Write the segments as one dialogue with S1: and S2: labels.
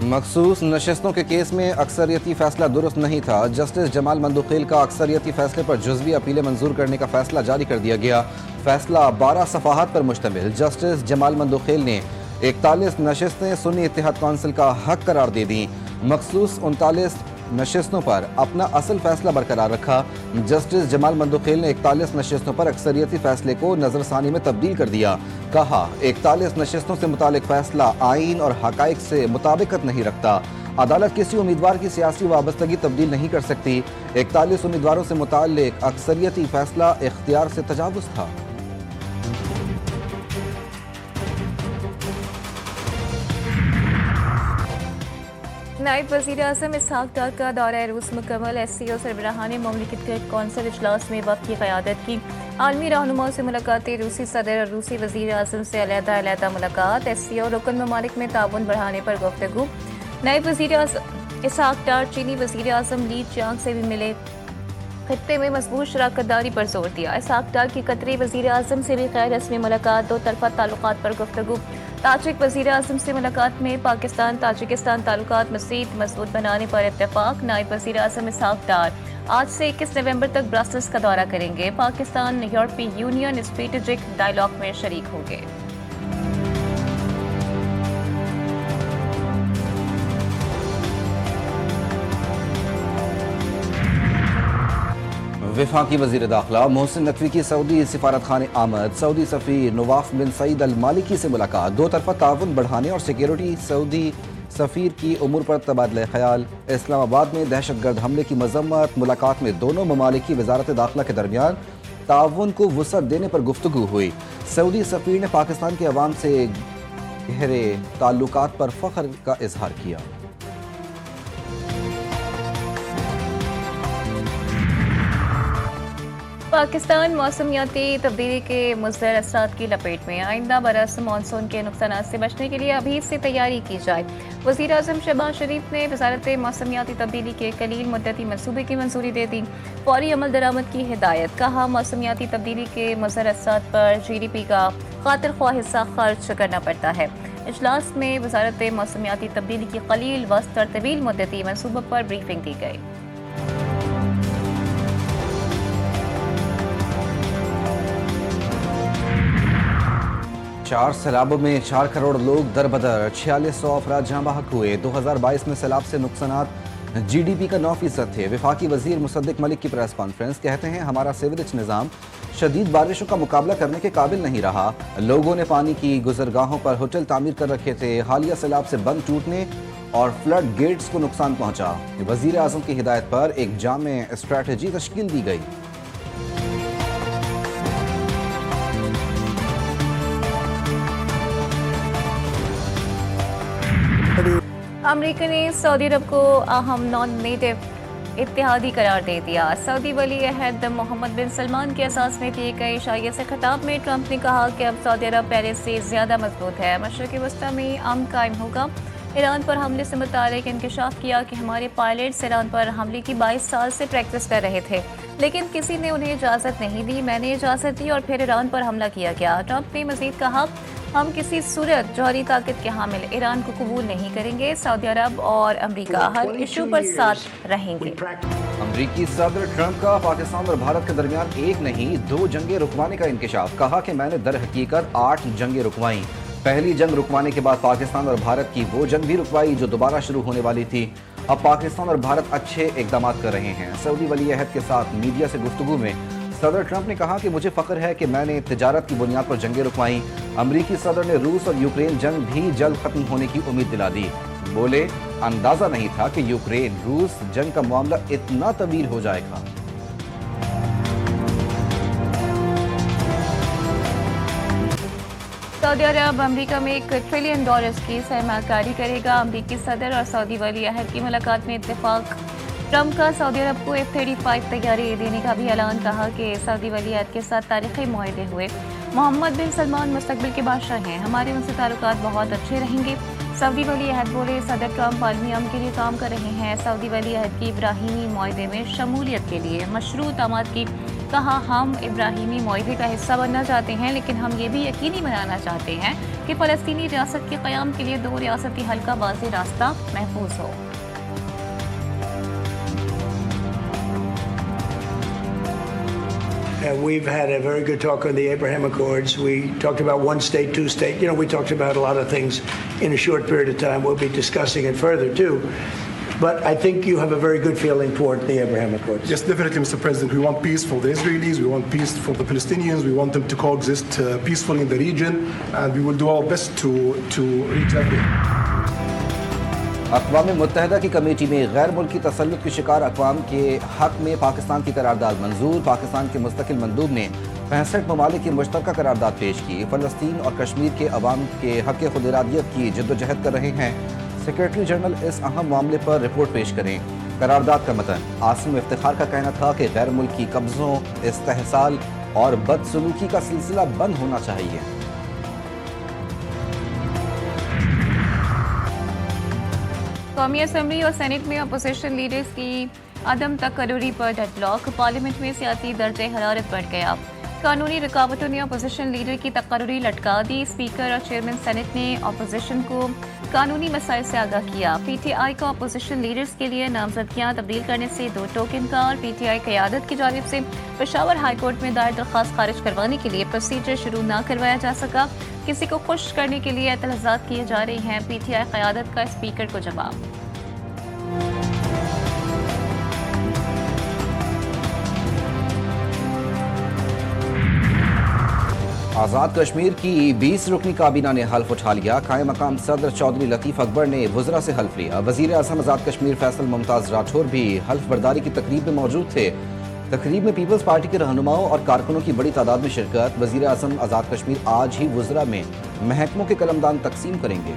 S1: मखसूस नशस्तों के केस में अक्सरियती फैसला दुरुस्त नहीं था। जस्टिस जमाल मंदुखेल का अक्सरियती फैसले पर जुज़वी अपीलें मंजूर करने का फैसला जारी कर दिया गया। फैसला 12 सफ़ाहात पर मुश्तमिल। जस्टिस जमाल मंदुखेल ने 41 नशस्तें सुन्नी इत्तेहाद कौंसिल का हक करार दे दी। मखसूस 39 नशस्तों पर अपना असल फैसला बरकरार रखा। जस्टिस जमाल मंदुखेल ने 41 नशस्तों पर अक्सरियती फैसले को नजरसानी में तब्दील कर दिया। कहा, 41 नशस्तों से मुतालिक फैसला आईन और हकाइक से मुताबिकत नहीं रखता। अदालत किसी उम्मीदवार की सियासी वाबस्तगी तब्दील नहीं कर सकती। 41 उम्मीदवारों से मुतालिक अक्सरियती फैसला इख्तियार से तजावुज़ था।
S2: नायब वज़ीर आज़म इसहाक डार का दौरा रूस मुकम्मल। SCO सरबराहान ममलिकत कौंसिल इजलास में वक्त की क़यादत की। आलमी रहनुमाओं से मुलाकातें। रूसी सदर और रूसी वज़ीर आज़म से अलहदा मुलाकात। SCO रुकन ममालिक में ताउन बढ़ाने पर गुफ्तगू। नायब वज़ीर आज़म इसहाक डार चीनी वज़ीर आज़म ली चांग से भी मिले। खत्ते में मजबूत शराकतदारी पर जोर दिया। इसहाक डार की कतरी वज़ीर आज़म से भी गैर रस्मी मुलाकात। दो तरफा ताल्लुकात पर गुफ्तगू। ताजिक वज़ीर आज़म से मुलाकात में पाकिस्तान ताजिकिस्तान ताल्लुकात मज़ीद मजबूत बनाने पर इत्तेफाक। नायब वज़ीर आज़म इसहाक डार आज से 21 नवंबर तक ब्रसेल्स का दौरा करेंगे। पाकिस्तान यूरोपीय यूनियन स्ट्रेटेजिक डायलॉग में शरीक होंगे।
S1: वफाकी वज़ीर दाखिला मोहसिन नकवी की सऊदी सिफारत खाने आमद। सऊदी सफ़ीर नवाफ बिन सईद अल मालिकी से मुलाकात। दो तरफा ताउन बढ़ाने और सिक्योरिटी। सऊदी सफ़ीर की उमूर पर तबादला ख्याल। इस्लामाबाद में दहशतगर्द हमले की मजम्मत। मुलाकात में दोनों ममालिक की वजारत दाखिला के दरमियान ताउन को वुसअत देने पर गुफ्तगू हुई। सऊदी सफ़ीर ने पाकिस्तान के अवाम से गहरे ताल्लुकात पर फ़ख्र का इजहार किया।
S2: पाकिस्तान मौसमियाती तब्दीली के मुज़र असरात की लपेट में। आइंदा बरस मानसून के नुकसानात से बचने के लिए अभी से तैयारी की जाए। वज़ीर आज़म शहबाज शरीफ ने वज़ारत मौसमियाती तब्दीली के कलील मुद्दती मनसूबे की मंजूरी दे दी। फौरी अमल दरामद की हिदायत। कहा, मौसमियाती तब्दीली के मुज़र असरात पर GDP का खातिर ख्वाह हिस्सा खर्च करना पड़ता है। इजलास में वज़ारत मौसमियाती तब्दीली की कलील वस्त और तवील मुद्दती मनसूबों पर ब्रीफिंग दी गई।
S1: चार सैलाबों में 4 करोड़ लोग दरबदर। 4600 अफराद जहाँ बहक हुए। 2022 में सैलाब से नुकसानात GDP का 9% थे। वफाकी वज़ीर मुसद्दिक मलिक की प्रेस कॉन्फ्रेंस। कहते हैं, हमारा सीवरेज निज़ाम शदीद बारिशों का मुकाबला करने के काबिल नहीं रहा। लोगों ने पानी की गुजरगाहों पर होटल तामीर कर रखे थे। हालिया सैलाब से बंद टूटने और फ्लड गेट्स को नुकसान पहुंचा। वज़ीर आज़म की हिदायत पर एक जामे स्ट्रैटेजी तश्कील दी गई।
S2: अमेरिका ने सऊदी अरब को अहम नॉन नेटिव इत्तेहादी करार दे दिया। सऊदी वली अहद मोहम्मद बिन सलमान के एहसास में दिए गए इशारे से खिताब में ट्रंप ने कहा कि अब सऊदी अरब पहले से ज्यादा मजबूत है। मशरक़ी वस्ती में अमन कायम होगा। ईरान पर हमले से मुतालिक इंकशाफ किया कि हमारे पायलट्स ईरान पर हमले की 22 साल से प्रैक्टिस कर रहे थे, लेकिन किसी ने उन्हें इजाज़त नहीं दी। मैंने इजाज़त दी और फिर ईरान पर हमला किया गया। ट्रंप ने मजीद कहा, हम किसी सूरत जौहरी ताकत के हामिल ईरान को कबूल नहीं करेंगे। सऊदी अरब और अमेरिका हर इशू पर साथ रहेंगे।
S1: अमरीकी सदर ट्रंप का पाकिस्तान और भारत के दरमियान एक नहीं 2 जंगें रुकवाने का इंकशाफ। कहा कि मैंने दर हकीकत 8 जंगें रुकवाई। पहली जंग रुकवाने के बाद पाकिस्तान और भारत की वो जंग भी रुकवाई जो दोबारा शुरू होने वाली थी। अब पाकिस्तान और भारत अच्छे इकदाम कर रहे हैं। सऊदी वली अहद के साथ मीडिया से गुफ्तगू में सदर ट्रंप ने कहा कि मुझे फ़ख्र है कि मैंने तिजारत की बुनियाद पर जंगें रुकवाई। अमरीकी सदर ने रूस और यूक्रेन जंग भी जल्द खत्म होने की उम्मीद दिला दी। बोले, अंदाजा नहीं था कि यूक्रेन रूस जंग का मामला इतना तवील हो जाएगा।
S2: सऊदी अरब अमेरिका में $1 ट्रिलियन की सरमाकारी करेगा। अमरीकी सदर और सऊदी वली अहद की मुलाकात में इत्तेफाक। ट्रंप का सऊदी अरब को F-35 तैयारी देने का भी ऐलान। कहा कि सऊदी वली अहद के साथ तारीखी मुआहदे हुए। मोहम्मद बिन सलमान मुस्तकबिल के बादशाह हैं, हमारे उनसे ताल्लुकात बहुत अच्छे रहेंगे। सऊदी वली अहद बोले, सदर ट्रंप आलमी अमन के लिए काम कर रहे हैं। सऊदी वली अहद की इब्राहिमी मुआहदे में शमूलियत के लिए मशरूत दामाद की कहा, हम इब्राहिमी मुआहदे का हिस्सा बनना चाहते हैं, लेकिन हम ये भी यकीनी बनाना चाहते हैं कि फ़लस्तीनी रियासत के क़याम के लिए दो रियासती हल का वाज़ेह रास्ता महफूज हो।
S3: And we've had a very good talk on the Abraham Accords. We talked about one state, two state. We talked about a lot of things in a short period of time. We'll be discussing it further too. But I think you have a very good feeling toward the Abraham Accords.
S4: Yes, definitely, Mr. President. We want peace for the Israelis. We want peace for the Palestinians. We want them to coexist peacefully in the region. And we will do our best to reach that day.
S1: अक़वाम मुत्तहिदा की committee में गैर मुल्की तसल्लुत की शिकार अक़वाम के हक़ में पाकिस्तान की करारदाद मंजूर। पाकिस्तान के मुस्तकिल मंदूब ने 65 ममालिक की मुश्तरका करारदाद पेश की। फ़लस्तीन और कश्मीर के अवाम के हक़ खुद इरादियत की जद्दोजहद कर रहे हैं। सेक्रेटरी जनरल इस अहम मामले पर रिपोर्ट पेश करें। करारदाद का मतन आसिम इफ्तिखार का कहना था कि गैर मुल्की कब्ज़ों, इस्तेहसाल और बदसलूकी का सिलसिला बंद होना चाहिए।
S2: कौमी असम्बली और सेनेट में अपोजिशन लीडर्स की अदम तकर्रुरी पर डेडलॉक। पार्लियामेंट में सियासी दर्जे हरारत बढ़ गया। कानूनी रुकावटों ने अपोजिशन लीडर की तकर्रुरी लटका दी। स्पीकर और चेयरमैन सेनेट ने अपोजिशन को कानूनी मसाइल से आगाह किया। पीटीआई को अपोजिशन लीडर्स के लिए नामजदगियां तब्दील करने से दो टोक इनकार। पीटीआई क़यादत की जानिब से पेशावर हाईकोर्ट में दायर दरख्वास्त खारिज करवाने के लिए प्रोसीजर शुरू न करवाया जा सका। किसी को खुश करने के लिए एतलाज़ात किए जा रहे हैं। पीटीआई क़यादत का स्पीकर को जवाब।
S1: आज़ाद कश्मीर की 20 रुकनी काबीना ने हल्फ उठा लिया। कायम मकाम सदर चौधरी लतीफ़ अकबर ने वज़रा से हल्फ लिया। वज़ीर आज़म आज़ाद कश्मीर फैसल मुमताज़ राठौर भी हल्फ बर्दारी की तकरीब में मौजूद थे। तकरीब में पीपल्स पार्टी के रहनुमाओं और कारकुनों की बड़ी तादाद में शिरकत। वज़ीर आज़म आज़ाद कश्मीर आज ही वज़रा में महकमों के कलमदान तकसीम करेंगे।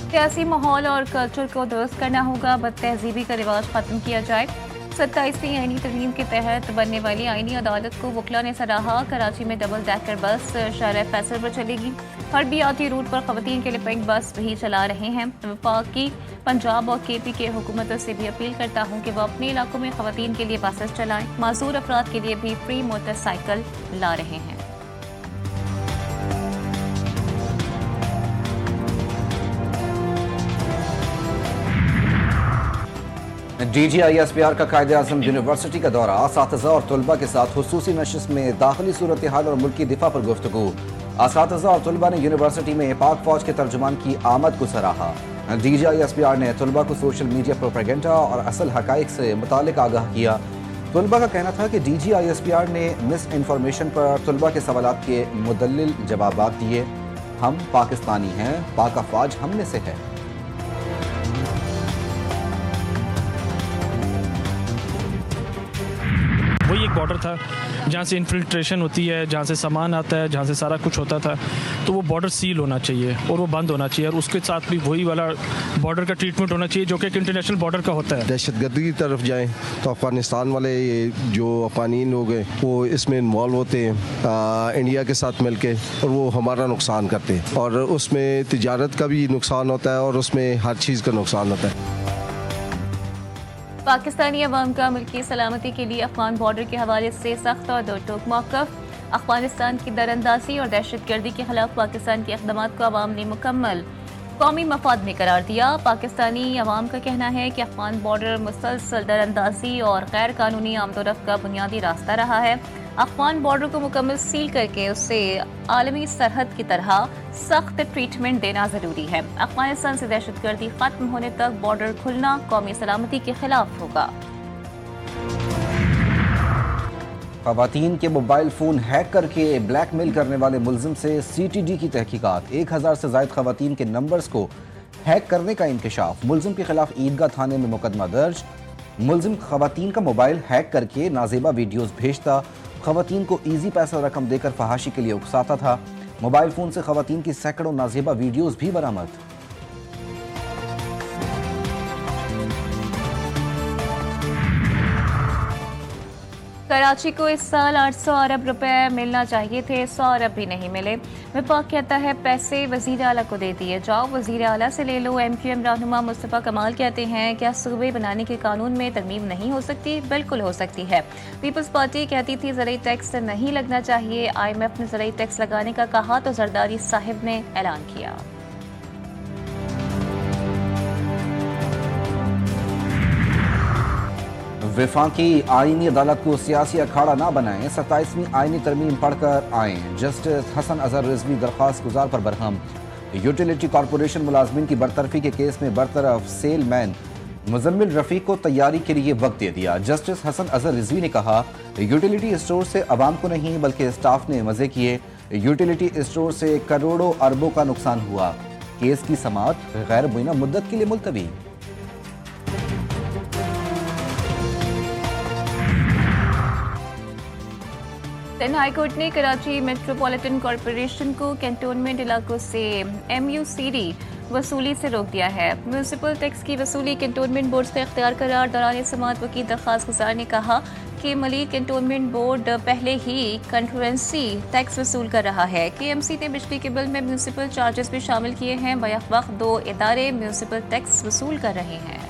S2: सियासी माहौल और कल्चर को दुरुस्त करना होगा। बदतहजीबी का रिवाज खत्म किया जाए। 27वीं आईनी तरमीम के तहत बनने वाली आईनी अदालत को वकला ने सराहा। कराची में डबल डेकर बस शाहराह फैसल पर चलेगी। हरबियाती रूट पर खवातीन के लिए पिंक बस भी चला रहे हैं। वफाक की पंजाब और केपी के हुकूमतों से भी अपील करता हूँ कि वह अपने इलाकों में खवातीन के लिए बसेस चलाएं। माजूर अफराद के लिए भी फ्री मोटरसाइकिल ला रहे हैं।
S1: DGISPR का कायदे-आज़म यूनिवर्सिटी का दौरा। असातिज़ा और तलबा के साथ खुसूसी नशिस्त में दाखिली सूरत हाल और मुल्की दिफा पर गुफ्तगू। असातिज़ा और तलबा ने यूनिवर्सिटी में पाक फौज के तर्जुमान की आमद को सराहा। DGISPR ने तलबा को सोशल मीडिया प्रोपेगेंडा और असल हकाइक से मुतालिक आगाह किया। तलबा का कहना था कि DGISPR ने मिस इन्फॉर्मेशन पर तलबा के सवालात के मुदल्लिल जवाब दिए। हम पाकिस्तानी हैं, पाक अफवाज हम में से है।
S5: वही एक बॉर्डर था जहाँ से इन्फिल्ट्रेशन होती है, जहाँ से सामान आता है, जहाँ से सारा कुछ होता था। तो वो बॉर्डर सील होना चाहिए और वो बंद होना चाहिए, और उसके साथ भी वही वाला बॉर्डर का ट्रीटमेंट होना चाहिए जो कि एक इंटरनेशनल बॉर्डर का होता है।
S6: दहशतगर्दी की तरफ जाएं तो अफ़गानिस्तान वाले जो अफ़गानी लोग हैं वो इसमें इन्वॉल्व होते हैं इंडिया के साथ मिलके, और वो हमारा नुकसान करते हैं, और उसमें तिजारत का भी नुकसान होता है और उसमें हर चीज़ का नुकसान होता है।
S2: पाकिस्तानी अवाम का मुल्की सलामती के लिए अफगान बॉर्डर के हवाले से सख्त और दो टोक मौक़िफ़। अफगानिस्तान की दरअंदाजी और दहशतगर्दी के खिलाफ पाकिस्तान के इक़दामात को अवाम ने मुकम्मल कौमी मफाद में करार दिया। पाकिस्तानी अवाम का कहना है कि अफगान बॉर्डर मुसलसल दरअंदाजी और गैर कानूनी आमदोरफ्त का बुनियादी रास्ता रहा है। अफगान बॉर्डर को मुकम्मल सील करके उसे आलमी सरहद की तरह सख्त ट्रीटमेंट देना ज़रूरी है। अफगानिस्तान से दहशतगर्दी खत्म होने तक बॉर्डर खुलना कौमी सलामती के खिलाफ होगा।
S1: ख़वातीन के मोबाइल फ़ोन हैक करके ब्लैकमेल करने वाले मुलजिम से CTD की तहकीकात। 1000 से ज़ायद ख़वातीन के नंबर्स को हैक करने का इंकशाफ। मुलजिम के खिलाफ ईदगाह थाने में मुकदमा दर्ज। मुलजिम ख़वातीन का मोबाइल हैक करके नाजेबा वीडियोज़ भेजता, ख़वातीन को ईजी पैसा रकम देकर फहाशी के लिए उकसाता था। मोबाइल फ़ोन से ख़वातीन की सैकड़ों नाजेबा वीडियोज़ भी बरामद।
S2: कराची को इस साल 800 अरब रुपए मिलना चाहिए थे, 100 अरब भी नहीं मिले। विफाक कहता है पैसे वजीर आला को दे दिए जाओ, वजीर आला से ले लो। MQM रहनुमा मुस्तफ़ा कमाल कहते हैं क्या सूबे बनाने के कानून में तरमीम नहीं हो सकती? बिल्कुल हो सकती है। पीपल्स पार्टी कहती थी ज़राई टैक्स नहीं लगना चाहिए, IMF ने ज़राई टैक्स लगाने का कहा तो जरदारी साहिब ने ऐलान किया।
S1: वफाकी आईनी अदालत को सियासी अखाड़ा ना बनाएं, 27वीं आईनी तरमीम पढ़कर आएं। जस्टिस हसन अजहर रिजवी दरख्वास्त गुजार पर बरहम। यूटिलिटी कॉरपोरेशन मुलाजमीन की बरतरफी के केस में बरतरफ सेलमैन मुजम्मिल रफ़ीक को तैयारी के लिए वक्त दे दिया। जस्टिस हसन अजहर रिजवी ने कहा यूटिलिटी स्टोर से अवाम को नहीं बल्कि स्टाफ ने मजे किए। यूटिलिटी स्टोर से करोड़ों अरबों का नुकसान हुआ। केस की समाअत गैर मुइना मुद्दत के लिए मुलतवी।
S2: सिंध हाईकोर्ट ने कराची मेट्रोपॉलिटन कॉरपोरेशन को कैंटोनमेंट इलाकों से MUCD वसूली से रोक दिया है। म्यूनसिपल टैक्स की वसूली कैंटोनमेंट बोर्ड से इख्तियार करार। दौरान समाअत वकील दरख्वास्त गुजार ने कहा कि मलिक कैंटोनमेंट बोर्ड पहले ही कंट्रोवेंसी टैक्स वसूल कर रहा है। KMC ने बिजली के बिल में म्यूनसिपल चार्जेस भी शामिल किए हैं। बैक वक्त 2 इदारे म्यूनसिपल टैक्स वसूल कर रहे हैं।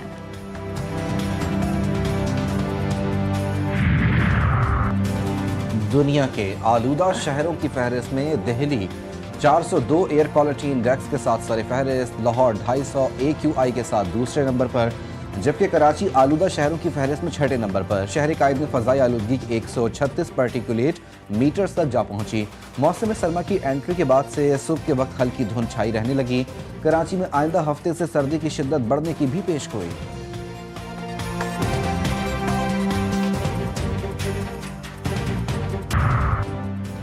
S1: दुनिया के आलूदा शहरों की फहरिस्त में दिल्ली 402 एयर क्वालिटी इंडेक्स के साथ सर फहरिस्त, लाहौर 250 AQI के साथ दूसरे नंबर पर, जबकि कराची आलूदा शहरों की फहरिस्त में 6ठे नंबर पर। शहर कायद में फ़ज़ाई आलूदगी 136 पार्टिकुलेट मीटर्स तक जा पहुंची। मौसम सरमा की एंट्री के बाद से सुबह के वक्त हल्की धुंध छाई रहने लगी। कराची में आइंदा हफ्ते से सर्दी की शिद्दत बढ़ने की भी पेशगोई।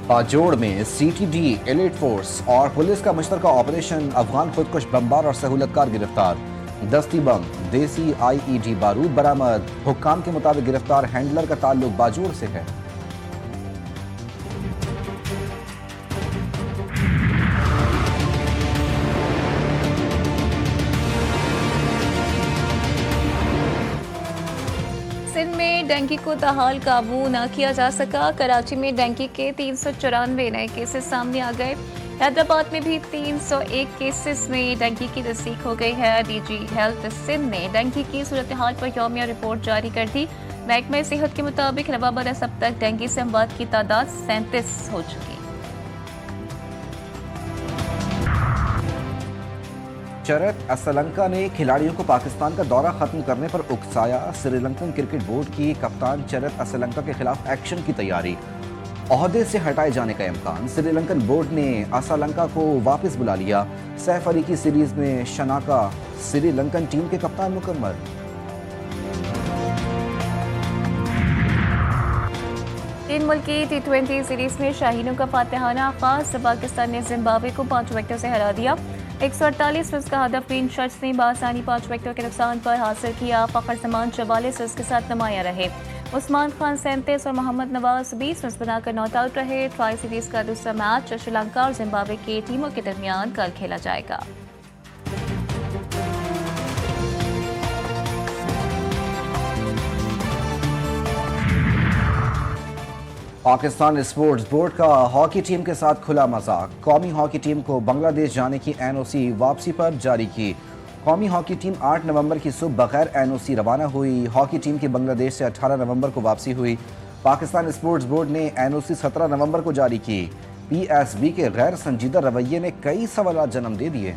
S1: पाजोड़ में CTD, एलिट फोर्स और पुलिस का मुश्तरका ऑपरेशन। अफगान खुदकुश बमबार और सहूलतकार गिरफ्तार। दस्ती बम, देसी IED बारूद बरामद। हुक्काम के मुताबिक गिरफ्तार हैंडलर का ताल्लुक बाजोड़ से है।
S2: सिंध में डेंगू को ताहाल काबू न किया जा सका। कराची में डेंगू के 394 नए केसेस सामने आ गए। हैदराबाद में भी 301 केसेस में डेंगू की तस्दीक हो गई है। DG हेल्थ सिंध ने डेंगू की सूरत हाल पर यौमिया रिपोर्ट जारी कर दी। महकमा सेहत के मुताबिक रवा बरस अब तक डेंगू से अमवात की तादाद 37 हो चुकी।
S1: चरत असलंका ने खिलाड़ियों को पाकिस्तान का दौरा खत्म करने पर उकसाया। श्रीलंकन क्रिकेट बोर्ड की कप्तान चरत असलंका के खिलाफ एक्शन की तैयारी। ओहदे से हटाए जाने का इम्कान। श्रीलंकन बोर्ड ने असलंका को वापस बुला लिया। सैफ अली की सीरीज में शनाका श्रीलंकन टीम के कप्तान मुकम्मल।
S2: तीन मुल्की T20 सीरीज में शाहीनों का फातिहाना आगाज। पाकिस्तान ने जिम्बाब्वे को 5 विकेटों से हरा दिया। 148 रन का हदफ तीन शख्स ने बासानी 5 विकेटों के नुकसान पर हासिल किया। फखर जमान 44 रन के साथ नुमाया रहे। उस्मान खान 37 और मोहम्मद नवाज 20 रन बनाकर नॉट आउट रहे। ट्राई सीरीज का दूसरा मैच श्रीलंका और जिम्बाब्वे की टीमों के दरमियान कल खेला जाएगा।
S1: पाकिस्तान स्पोर्ट्स बोर्ड का हॉकी टीम के साथ खुला मजाक। कौमी हॉकी टीम को बांग्लादेश जाने की NOC वापसी पर जारी की। कौमी हॉकी टीम 8 नवंबर की सुबह बगैर NOC रवाना हुई। हॉकी टीम की बांग्लादेश से 18 नवंबर को वापसी हुई। पाकिस्तान स्पोर्ट्स बोर्ड ने NOC 17 नवंबर को जारी की। PSB के गैर संजीदा रवैये ने कई सवालात जन्म दे दिए।